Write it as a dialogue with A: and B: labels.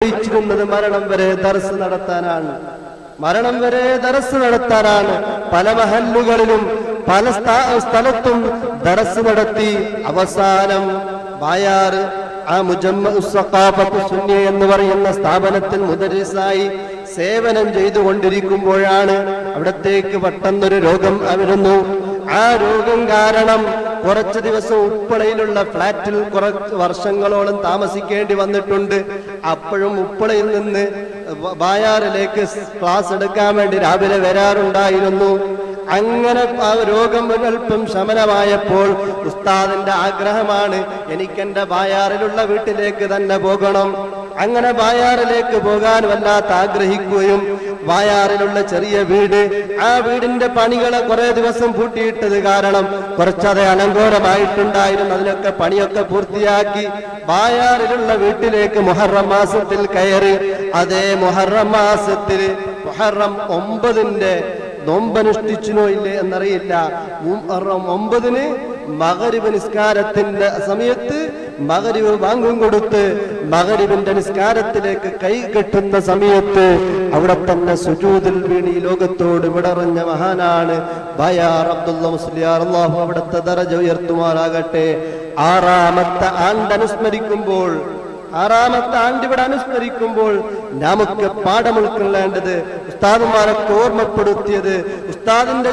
A: ആഗ്രഹിച്ചിരുന്നത് മരണം വരെ ദർസ് നടത്താനാണ്. മരണം വരെ ദർസ് നടത്താനാണ്. പല മഹല്ലുകളിലും പല സ്ഥലത്തും ദർസ് നടത്തി അവസാനം ബായാറ് ആ മുജമ്മഉസ് സഖാഫത്തു സുന്നി എന്ന് പറയുന്ന സ്ഥാപനത്തിൽ മുദരിസായി സേവനം ചെയ്തുകൊണ്ടിരിക്കുമ്പോഴാണ് അവിടത്തേക്ക് പെട്ടെന്നൊരു രോഗം വരുന്നു. ആ രോഗം കാരണം കുറച്ചു ദിവസം ഉപ്പളയിലുള്ള ഫ്ളാറ്റിൽ കുറച്ച് വർഷങ്ങളോളം താമസിക്കേണ്ടി വന്നിട്ടുണ്ട്. അപ്പോഴും ഉപ്പളയിൽ നിന്ന് ബായാറിലേക്ക് ക്ലാസ് എടുക്കാൻ വേണ്ടി രാവിലെ വരാറുണ്ടായിരുന്നു. അങ്ങനെ ആ രോഗം അല്പം ശമനമായപ്പോൾ ഉസ്താദിന്റെ ആഗ്രഹമാണ് എനിക്കെന്റെ ബായാറിലുള്ള വീട്ടിലേക്ക് തന്നെ പോകണം. അങ്ങനെ ബായാറിലേക്ക് പോകാൻ വല്ലാത്ത ആഗ്രഹിക്കുകയും ബായാറിലുള്ള ചെറിയ വീട്, ആ വീടിന്റെ പണികളെ കുറെ ദിവസം പൂട്ടിയിട്ടത് കാരണം കുറച്ചത് അലങ്കോലമായിട്ടുണ്ടായിരുന്നു. അതിനൊക്കെ പണിയൊക്കെ പൂർത്തിയാക്കി ബായാറിലുള്ള വീട്ടിലേക്ക് മുഹറം മാസത്തിൽ കയറി. അതേ മുഹറം മാസത്തിൽ മുഹറം 9 നോമ്പനുഷ്ഠിച്ചിനോ ഇല്ലേ എന്നറിയില്ല. മുഹറം 9 മഗ്‌രിബ് നിസ്കാരത്തിന്റെ സമയത്ത് മഗ്‌രിബ് ബാങ്കും കൊടുത്ത് മഗ്‌രിബിന്റെ നിസ്കാരത്തിലേക്ക് കൈ കെട്ടുന്ന സമയത്ത് അവിടെ തന്നെ സുജൂദിൽ വീണി ലോകത്തോട് വിടറഞ്ഞ മഹാനാണ് ബയാർ അബ്ദുള്ള മുസ്ലിയാർ. അല്ലാഹു അവിടുത്തെ ദറജ ഉയർത്തുമാറാകട്ടെ. 6ാമത്തെ ആണ്ട് അനുസ്മരിക്കുമ്പോൾ ഇവിടെ അനുസ്മരിക്കുമ്പോൾ നമുക്ക് പാഠം ഉൾക്കൊള്ളേണ്ടത് ഉസ്താദുമാരൊക്കെ ഓർമ്മപ്പെടുത്തിയത് ഉസ്താദിന്റെ